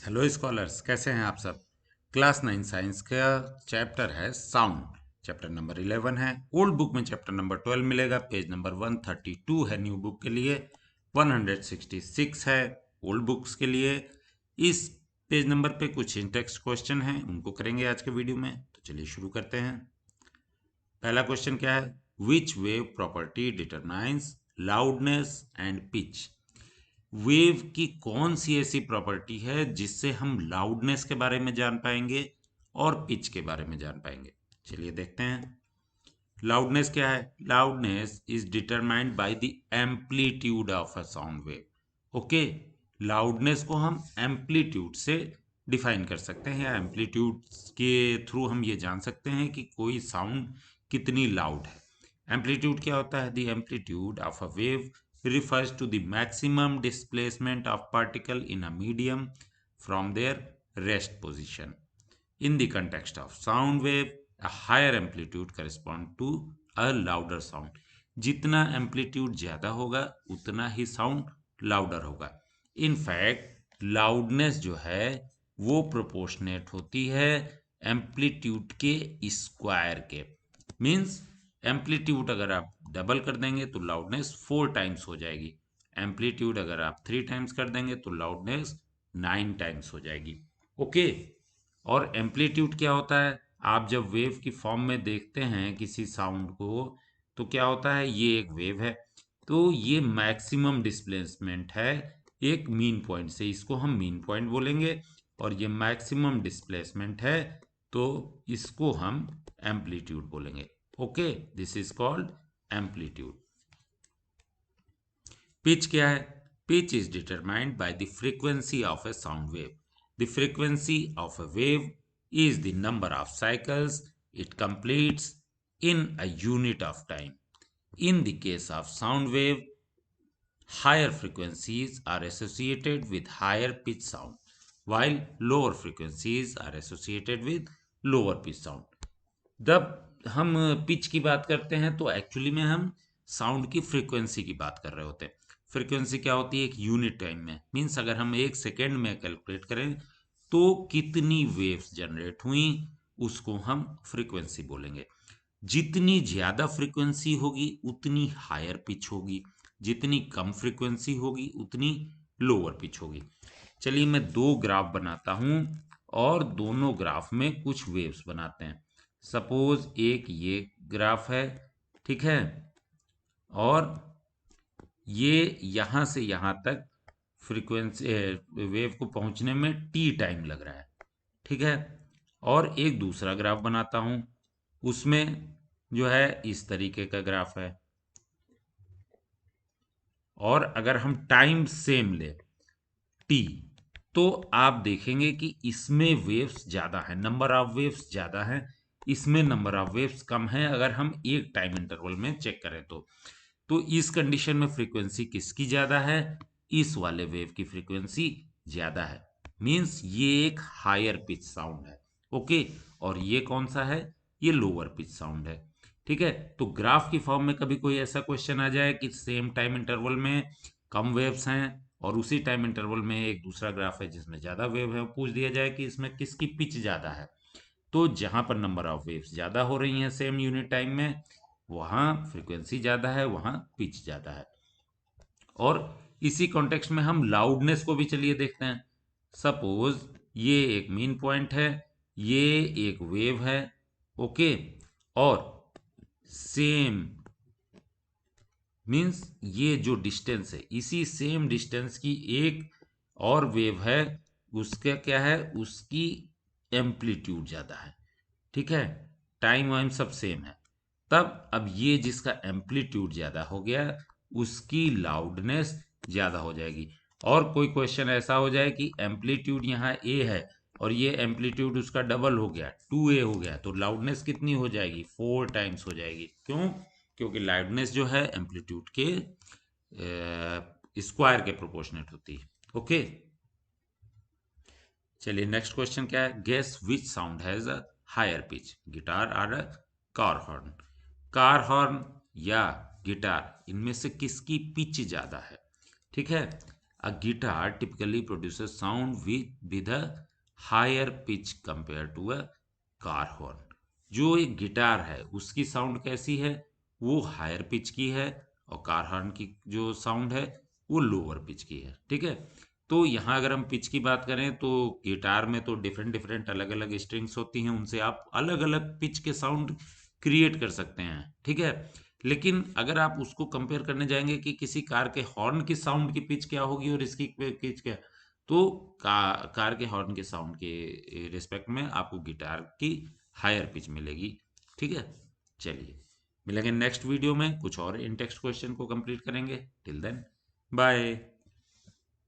Hello scholars, कैसे हैं आप सब। क्लास 9 साइंस का चैप्टर है साउंड। चैप्टर नंबर 11 है। ओल्ड बुक में चैप्टर नंबर 12 मिलेगा। पेज नंबर 132 है न्यू बुक के लिए। 166 है ओल्ड बुक्स के लिए। इस पेज नंबर पे कुछ इन टेक्स्ट क्वेश्चन हैं, उनको करेंगे आज के वीडियो में। तो चलिए शुरू करते हैं। पहला क्वेश्चन क्या है? Which wave property determines loudness and pitch. Wave की कौन सी ऐसी प्रॉपर्टी है जिससे हम लाउडनेस के बारे में जान पाएंगे और पिच के बारे में जान पाएंगे। चलिए देखते हैं। लाउडनेस क्या है? Loudness is determined by the amplitude of a sound wave. Okay, loudness को हम एम्पलीट्यूड से डिफाइन कर सकते हैं, या एम्पलीट्यूड के थ्रू हम ये जान सकते हैं कि कोई साउंड कितनी लाउड है। एम्पलीट्यूड क्या होता है? The amplitude of a wave refers to the maximum displacement of particle in a medium from their rest position. In the context of sound wave, a higher amplitude correspond to a louder sound. जितना amplitude ज़्यादा होगा उतना ही sound louder होगा। In fact loudness जो है वो proportionate होती है एम्पलीट्यूड के स्क्वायर के। मीन्स एम्पलीट्यूड अगर आप डबल कर देंगे तो लाउडनेस 4 टाइम्स हो जाएगी। एम्पलीट्यूड अगर आप 3 टाइम्स कर देंगे तो लाउडनेस 9 टाइम्स हो जाएगी। ओके, और एम्पलीट्यूड क्या होता है? आप जब वेव की फॉर्म में देखते हैं किसी साउंड को तो क्या होता है? ये एक वेव है, तो ये मैक्सिमम डिस्प्लेसमेंट है एक मीन पॉइंट से, इसको हम मीन पॉइंट बोलेंगे। और ये मैक्सिमम डिस्प्लेसमेंट है तो इसको हम एम्पलीट्यूड बोलेंगे। Okay, this is called amplitude. Pitch क्या है? Pitch is determined by the frequency of A sound wave. The frequency of a wave is the number of cycles it completes in a unit of time. In the case of sound wave, higher frequencies are associated with higher pitch sound, while lower frequencies are associated with lower pitch sound. जब हम pitch की बात करते हैं तो actually में हम sound की फ्रीक्वेंसी की बात कर रहे होते हैं। फ्रीक्वेंसी क्या होती है? एक यूनिट टाइम में। मीन्स अगर हम एक सेकेंड में कैलकुलेट करें तो कितनी वेव्स जनरेट हुई उसको हम फ्रीक्वेंसी बोलेंगे। जितनी ज़्यादा फ्रीक्वेंसी होगी उतनी हायर पिच होगी, जितनी कम फ्रीक्वेंसी होगी उतनी लोअर पिच होगी। चलिए मैं दो ग्राफ बनाता हूँ और दोनों ग्राफ में कुछ वेव्स बनाते हैं। सपोज एक ये ग्राफ है, ठीक है, और ये यहाँ से यहाँ तक फ्रीक्वेंसी वेव को पहुँचने में टी टाइम लग रहा है, ठीक है। और एक दूसरा ग्राफ बनाता हूँ, उसमें जो है इस तरीके का ग्राफ है। और अगर हम टाइम सेम ले टी, तो आप देखेंगे कि इसमें वेव्स ज़्यादा है, नंबर ऑफ वेव्स ज़्यादा है, इसमें नंबर ऑफ वेव्स कम है। अगर हम एक टाइम इंटरवल में चेक करें तो इस कंडीशन में फ्रीक्वेंसी किसकी ज़्यादा है? इस वाले वेव की फ्रीक्वेंसी ज़्यादा है। मीन्स ये एक हायर पिच साउंड है। ओके, और ये कौन सा है? ये लोअर पिच साउंड है। ठीक है, तो ग्राफ की फॉर्म में कभी कोई ऐसा क्वेश्चन आ जाए कि सेम टाइम इंटरवल में कम वेव्स हैं और उसी टाइम इंटरवल में एक दूसरा ग्राफ है जिसमें ज़्यादा वेव है, पूछ दिया जाए कि इसमें किसकी पिच ज़्यादा है, तो जहां पर नंबर ऑफ वेव्स ज़्यादा हो रही हैं सेम यूनिट टाइम में, वहां फ्रीक्वेंसी ज़्यादा है, वहां पिच ज़्यादा है। और इसी कॉन्टेक्स्ट में हम लाउडनेस को भी चलिए देखते हैं। सपोज ये एक मीन पॉइंट है, ये एक वेव है, ओके, और सेम मीन्स ये जो डिस्टेंस है इसी सेम डिस्टेंस की एक और वेव है, उसका क्या है? उसकी एम्पलीट्यूड ज़्यादा है, ठीक है, टाइम वाइम सब सेम है। तब अब ये जिसका एम्पलीट्यूड ज़्यादा हो गया उसकी लाउडनेस ज़्यादा हो जाएगी। और कोई क्वेश्चन ऐसा हो जाए कि एम्पलीट्यूड यहाँ ए है और ये एम्पलीट्यूड उसका डबल हो गया, 2a हो गया, तो लाउडनेस कितनी हो जाएगी? 4 टाइम्स हो जाएगी। क्यों? क्योंकि लाउडनेस जो है एम्पलीट्यूड के स्क्वायर के प्रोपोर्शनेट होती है। ओके, चलिए नेक्स्ट क्वेश्चन क्या है? Guess which sound has a higher pitch, guitar और a car horn. Car horn या गिटार, इनमें से किसकी पिच ज्यादा है? ठीक है, a guitar typically produces sound with a higher pitch compared to a car horn. जो एक गिटार है उसकी साउंड कैसी है, वो हायर पिच की है, और कार हॉर्न की जो साउंड है वो लोअर पिच की है। ठीक है, तो यहाँ अगर हम पिच की बात करें तो गिटार में तो डिफरेंट डिफरेंट अलग अलग स्ट्रिंग्स होती हैं, उनसे आप अलग अलग पिच के साउंड क्रिएट कर सकते हैं। ठीक है, लेकिन अगर आप उसको कंपेयर करने जाएंगे कि किसी कार के हॉर्न की साउंड की पिच क्या होगी और इसकी पिच क्या, तो कार के हॉर्न के साउंड के रिस्पेक्ट में आपको गिटार की हायर पिच मिलेगी। ठीक है, चलिए मिलेंगे नेक्स्ट वीडियो में, कुछ और इन टेक्स्ट क्वेश्चन को कंप्लीट करेंगे। Till then bye.